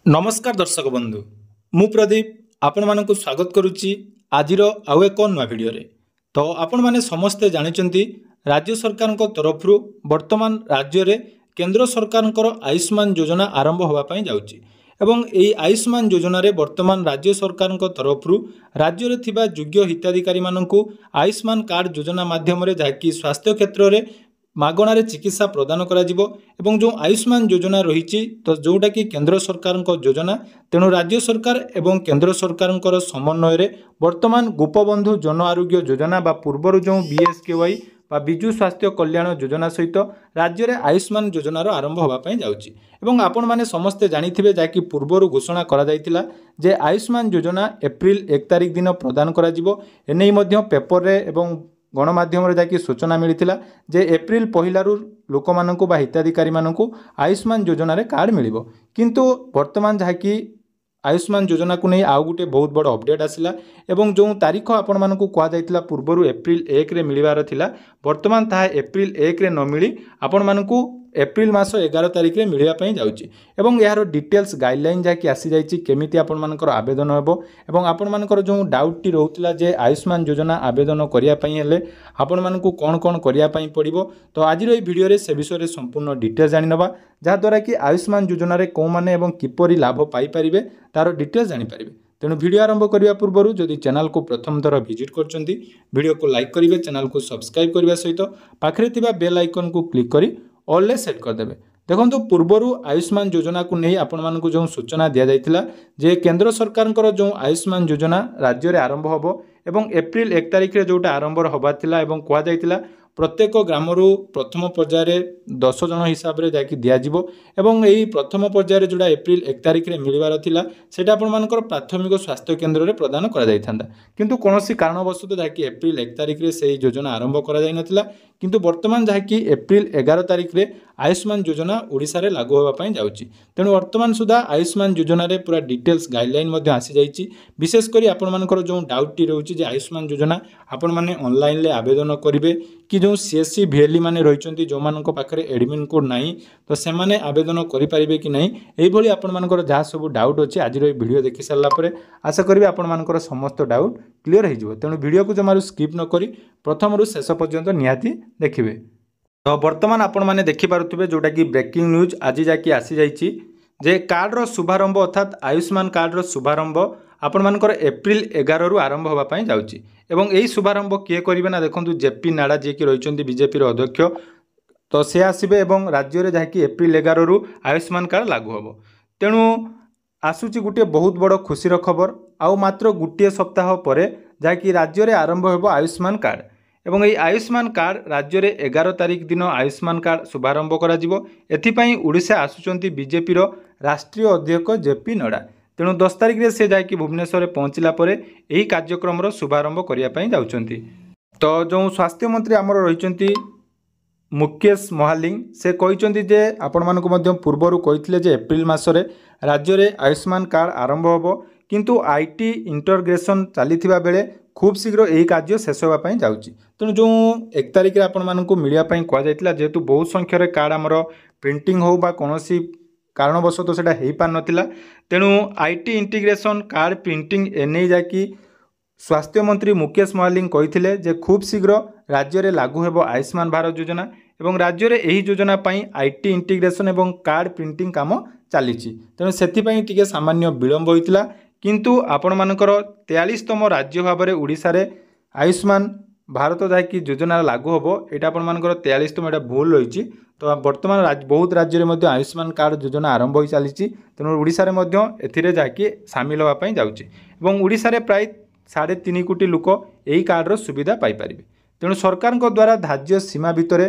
नमस्कार दर्शक बंधु मु प्रदीप आपण मानक स्वागत करुच्ची आजिर आउ एक नुआ भिडियो तो आपण माने समस्ते जानिचंती राज्य सरकार तरफ वर्तमान राज्य रे केंद्र सरकार आयुष्मान योजना आरंभ होगा पाई जाउची एवं एई आयुष्मान योजना रे वर्तमान राज्य सरकार तरफ राज्य रे थिबा योग्य हिताधिकारी मानकु आयुष्मान कार्ड योजना माध्यम रे जाकी स्वास्थ्य क्षेत्र रे मागणार चिकित्सा प्रदान करा जिवो एवं जो आयुष्मान योजना रही तो जोटा कि केंद्र सरकार योजना तेणु राज्य सरकार एवं केंद्र सरकार समन्वय रे वर्तमान गोपबंधु जन आरोग्य योजना बा पूर्वर जो बीएसकेवाई बा विजु स्वास्थ्य कल्याण योजना सहित राज्य में आयुष्मान योजनार आरंभ होगापाई जाउची एवं आपण माने समस्ते जानिथिबे जाकि पूर्वर घोषणा करा जायतिला जे आयुष्मान योजना एप्रिल 1 तारिख दिन प्रदान करा जिवो एनै मध्य पेपर रे एवं गणमाध्यम जाकि सूचना मिलता जे एप्रिल पहिलारू लोक मानकु बा हिताधिकारी मानकु आयुष्मान योजना रे कार्ड मिलिबो किंतु वर्तमान जहाँकि आयुष्मान योजना को नहीं आउ गोटे बहुत बड़ अपडेट आसिला एवं जो तारीख आपण मानकु कहा जायतिला पूर्वरु एप्रिल 1 रे मिलिबार थिला वर्तमान ताहा एप्रिल 1 रे न मिली आपण मानकु एप्रिल मास 11 तारिख रे मिलिया पई जाउची एवं यार डिटेल्स गाइडलाइन जाकि आसी जाइची केमिति आपण मानकर आवेदन हेबो एवं आपण मानकर जो डाउट टी रहउतिला जे आयुष्मान योजना आवेदन करिया पई हेले आपण मानकु कोन कोन करिया पई पड़िबो तो आजिर ए वीडियो रे से विषय रे संपूर्ण डिटेल्स जानि नबा जहा द्वारा कि आयुष्मान योजना रे को माने एवं किपरि लाभ पाई परिबे तार डिटेल्स जानि परिबे तेणु वीडियो आरंभ करने पूर्व जदि चैनल को प्रथम थर विजिट करछंती वीडियो को लाइक करेंगे चैनल को सब्सक्राइब करने सहित पाखरे थिबा बेल आइकन को क्लिक करी ऑल सेट करदेवे देखो पूर्वर आयुष्मान योजना को नहीं आपण मानकु जो सूचना दि जाइतिला जे केंद्र सरकार जो आयुष्मान योजना राज्य में आरंभ होबो एवं एप्रिल 1 तारिख रे जोटा आरंभ होबार थिला एवं कहा जाइतिला प्रत्येक ग्रामरू प्रथम पर्यायर 10 जन हिसाब से जाकि दिज्व एवं यही प्रथम पर्यायर जोड़ा एप्रिल 1 तारिख रे मिलबार थिला सेटा आपण मानकर प्राथमिक स्वास्थ्य केंद्र रे प्रदान करा जाइथांदा किंतु कोनोसी कारणवशत जाकि एप्रिल 1 तारिख रे सेही योजना आरंभ करा जाय नथिला किंतु वर्तमान जाकि एप्रिल 11 तारिख रे आयुष्मान योजना ओडिशा रे लागू होबा पई जाउची तेणु वर्तमान सुधा आयुष्मान योजना रे पूरा डिटेल्स गाइडलाइन मध्ये आसी जाइची विशेष करी आपण मानकर जो डाउट टी रहउची जे आयुष्मान योजना आपण माने ऑनलाइन ले आवेदन करिवे कि जो सीएससी भिएलई माने रहिचंती जो मानक पाखरे एडमिन कोड नाही तो से माने आवेदन करि परिबे कि नाही एई भली आपण मानकर जहा सब डाउट अछि आज रो वीडियो देखि सारला परे आशा करिवे आपण मानकर समस्त डाउट क्लियर हो तेणु वीडियो को जमारू स्किप न करी प्रथम रु शेष पर्यंत निहाती देखिए तो वर्तमान आपण माने देखि पारुथिबे जोटा कि ब्रेकिंग न्यूज आज जाकि आसी जाइछि जे कार्ड रो शुभारंभ अर्थात आयुष्मान कार्ड रो शुभारंभ आपण मानकर एप्रिल 11 रु आरंभ होबा पई जाउछि एवं एही शुभारंभ किए करिवे ना देखंतु जेपी नाडा जे कि रहिचंती बीजेपी रो अध्यक्ष तो से आसीबे एवं राज्य रे जाकि एप्रिल 11 रु आयुष्मान कार्ड लागू होबो तेणु आसुची गोटे बहुत बड़ खुशीर खबर आउ मात्र गोटे सप्ताह परे जाकि राज्य रे आरंभ होबो आयुष्मान कार्ड एवं यही आयुष्मान कार्ड राज्य रे 11 तारिख दिन आयुष्मान कार्ड शुभारंभ करा जिवो एथिपई ओडिशा आसुचंती बीजेपी रो राष्ट्रीय अध्यक्ष जेपी नड्डा तेणु 10 तारिख रे से जाकि भुवनेश्वर रे पहुंचला परे एही कार्यक्रम रो शुभारंभ करिया पई जाउचंती तो जो स्वास्थ्य मंत्री आमर रहिचंती मुकेश महालिंग से कहिचंती जे आपण मानको मध्य पूर्वरु कहितले जे एप्रिल मासरे राज्य रे आयुष्मान कार्ड आरंभ होबो किंतु आईटी इंटरग्रेशन चलीथिबा बेले खूब शीघ्र यही कार्य शेष होगा जाउची तेणु जो 1 तारिख आपण मानकु मिलिया पई कहा जायतिला जेतु बहुत संख्या रे कार्ड हमर प्रिंटिंग हो बा कोनोसी कारणवशत सेटा हेई पार नथिला तेणु आईटी इंटीग्रेशन कार्ड प्रिंटिंग एने जाकि स्वास्थ्य मंत्री मुकेश महालिंग कहिथिले जे खूब शीघ्र राज्य रे लागू हेबो आयुष्मान भारत योजना एवं राज्य रे एही योजना पई आईटी इंटीग्रेशन एवं कार्ड प्रिंटिंग काम चलीची तेणु सेति पई टिके सामान्य विलंब होइतिला किंतु आपण मानकर 43तम राज्य भाव में ओडिशा रे आयुष्मान भारत जाकि योजना लागू होबो एटा आपण मानकर 43तम एटा भूल रही तो वर्तमान बहुत राज्य में आयुष्मान कार्ड योजना आरंभ हो चली तेणु ओडिशा रे मध्य एथिरे जाकि सामिल होगा पई जाउची एवं ओडिशा रे प्राय 3.5 कोटी लोक एही कार्ड रो सुविधा पाई परिबे तेणु सरकार को द्वारा धार्य सीमा भितर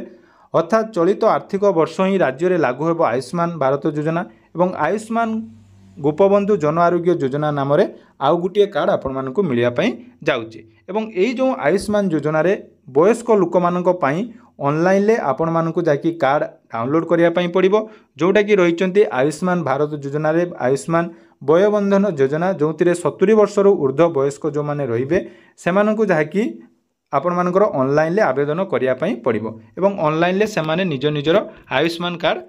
अर्थात चलित आर्थिक वर्ष ही राज्य में लागू होबो आयुष्मान भारत योजना एवं आयुष्मान गोपबंधु जन आरोग्य योजना नाम रे आउ गोटे कार्ड आपण मानकु मिलिया पई जाउची एवं एई जो आयुष्मान योजना रे वयस्क लोक मानक पई ऑनलाइन ले आपण मानकु जाकि कार्ड डाउनलोड करिया पई पड़िबो जोटा कि रहिचंती आयुष्मान भारत योजना रे आयुष्मान वयोबंधन योजना जोंतिरे 70 वर्ष रु ऊर्ध्व वयस्क जो माने रहिबे सेमानकु जाकि आपण मानकर ऑनलाइन ले आवेदन करिया पई पड़िबो एवं ऑनलाइन ले सेमाने निज निजर आयुष्मान कार्ड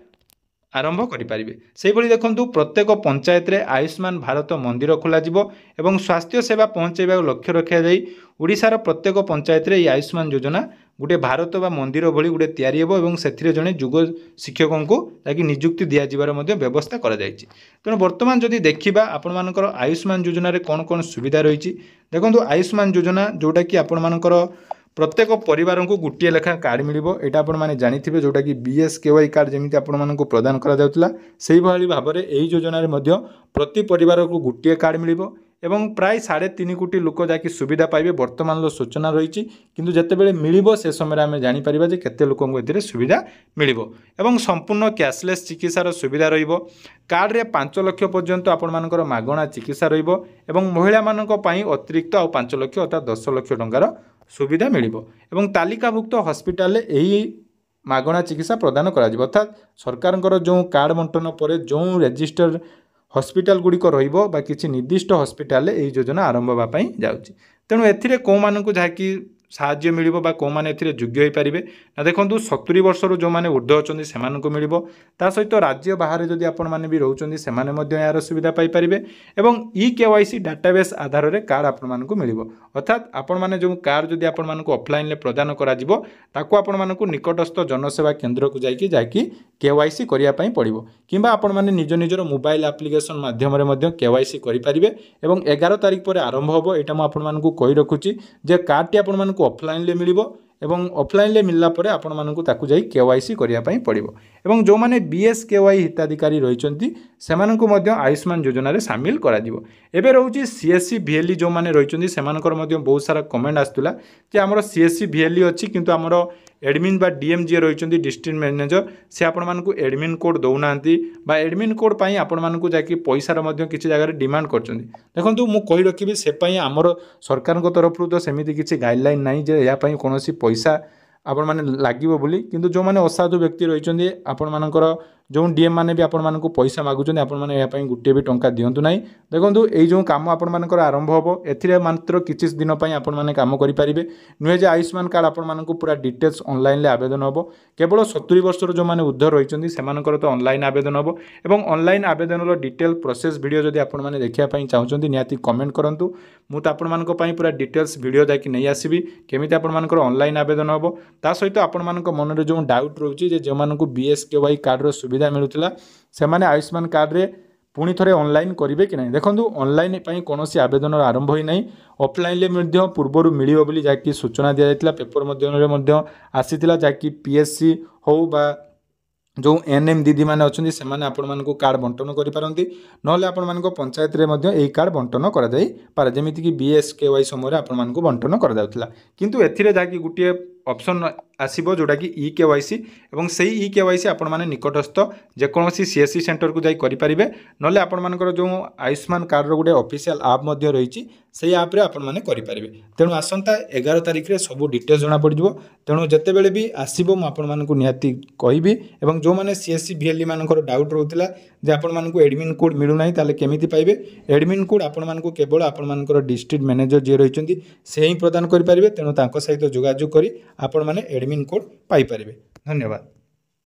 आरंभ करें से देखु प्रत्येक पंचायत रे आयुष्मान भारत मंदिर खोल और स्वास्थ्य सेवा पहुँचाइबा लक्ष्य रखा जाए ओडिशार प्रत्येक पंचायत रे आयुष्मान योजना गोटे भारत बा मंदिर भली गोटे तैयारी हेबो से जड़े जुग शिक्षकों को ताकि नियुक्ति दि जाबार व्यवस्था करा जायछि। तेणु वर्तमान जदि देखिबा आपण मानकर आयुष्मान योजना रे कौन कौन सुविधा रही देखो आयुष्मान योजना जोटा कि आपण मानकर प्रत्येक परिवार को गोटे लेखा कार्ड मिल यहाँ आपने जानते जोटा कि BSKY कार्ड जमी आपको प्रदान करा भाव में यही योजन प्रति परिवार को गोटे कार्ड मिल एवं प्राय 3.5 कोटी लोक जाकि सुविधा पाइबे वर्तमान सूचना रही किंतु जितेबाला मिल से समय आम जापर जे केते लोक सुविधा मिल एवं संपूर्ण कैशलेस चिकित्सार सुविधा कार्ड रे 5 लाख पर्यंत आपण मानकर मागणा चिकित्सा रहिबो महिला मानक पई अतिरिक्त 5 लाख अर्थात 10 लाख टंकार सुविधा मिल एवं तालिकाभुक्त हॉस्पिटल यही मागणा चिकित्सा प्रदान करा अर्थात सरकार जो कार्ड बंटन पर जो रेजिस्टर हॉस्पिटल गुड़िक रही निर्दिष्ट हॉस्पिटल यही योजना आरंभ होगापी जाऊँगी। तेणु एथिरे कौ मानक जहाँकि साहाय्य मिल कौ मैंने योग्य हो पारे ना देखो 70 वर्षर जो मैंने ऊर्ध्व अच्छा से मिल सहित राज्य बाहर जदि आपण मैंने भी रोच यार सुविधा पाइपर एवं EKYC डाटाबेस आधार में कार्ड आपण मानक मिल अर्थात आपण मैंने जो कार्ड जदि आपण मानक ऑफलाइन प्रदान कर निकटस्थ जनसेवा केन्द्र को जाकि KYC करने पड़ो कि आपण मैंने निज निजर मोबाइल एप्लिकेशन माध्यम KYC करेंगे और 11 तारिख पर आरंभ हो यहाँ मुझे कही रखुची जे कार्ड टी आपण ऑफलाइन ले मिल एवं ऑफलाइन ले मिलला परे आपण मानकु ताकु जाई KYC करिया पई पड़िबो एवं जो माने BSKY हिताधिकारी रहिचंती सेमानकु मध्य आयुष्मान योजना रे शामिल करा दिबो। एबे रहउची CSC VLE जो माने रहिचंती सेमानकर मध्य बहुत सारा कमेंट आस्तुला जे हमर CSC VLE अछि किंतु हमर एडमिन बा डीएम जी रहिचंती डिस्ट्रिक्ट मैनेजर से आपण मानकु एडमिन कोड दउनांती बा एडमिन कोड पई आपण मानकु जाकी पैसा र मध्य किछि जगह रे डिमांड करचंती। देखंतु मु कहि रखिबि से पई हमर सरकार को तरफ तो सेमिति किछि गाइडलाइन नाही जे या पई कोनोसी पैसा आपण माने लागिबो बोली किंतु जो माने असाधु व्यक्ति रहिचंती आपण मानकर जो डीएम माने भी आपण मानकु पैसा मागुचंती आपण माने या पई गुटे भी टंका दियंतु नाही। देखंतु एई जो काम आपण मानकर आरंभ होबो एथिरे मात्र किछि दिन पई आपण माने काम करि परिबे नुहे जे आयुष्मान कार्ड आपण मानकु पूरा डिटेल्स ऑनलाइन ले आवेदन होबो केवल 70 वर्षर जो माने उद्धर रहिचंती सेमानकर तो ऑनलाइन आवेदन होबो एवं ऑनलाइन आवेदन रो डिटेल प्रोसेस वीडियो जदि आपण माने देखिया पई चाहउचंती नियाती कमेंट करंतु मु त आपण मानक पई पूरा डिटेल्स वीडियो जाकि नै आसीबी केमिति आपण मानकर ऑनलाइन आवेदन होबो ता सहित आपण मानक मन रे जो डाउट रहउची जे मानकु BSKY कार्ड रो सुविधा मिलुतला से माने आयुष्मान कार्ड रे पुणी थे ऑनलाइन करेंगे कि नहीं। देखो ऑनलाइन कौन आवेदन आरंभ ही नहीं ऑफलाइन ले पूर्वर मिल बोली जहाँकि सूचना दि जाता पेपर मध्य आसीला जहाँकि PSC हो बा जो NM दीदी मैंने अच्छे से आपको कार्ड बंटन करेंगे ना आपण मान पंचायत में कार्ड बंटन कर जमीक BSKY समय आपको बंटन कर किंतु एथिरे जहाँकि गोटे ऑप्शन आसीबो जोटा कि EKYC एवं सही EKYC आपण माने निकटस्थ जेकोसी CSC सेंटर को जाई करि परिबे नले आपण मानकर जो आयुष्मान कार्ड रो गुटे ऑफिशियल ऐप मध्ये रहिछि सेही ऐप रे आपण माने करि परिबे। तेणु आसंता 11 तारिख रे सब डिटेल्स जणा पड़िबो तेणु जते बेले भी आसीबो म आपण मानकु निहाती कहबी एवं जो माने CSC VLE मानकर डाउट रहउतला जे आपण मानकु एडमिन कोड मिलु नाही ताले केमिति पाइबे एडमिन कोड आपण मानकु केवल आपण मानकर डिस्ट्रिक्ट मैनेजर जे रहिचंती से ही प्रदान करि परिबे तेणु तांको सहित जोगाजोग करी आपण माने एडमिन कोड पाई परिबे। धन्यवाद।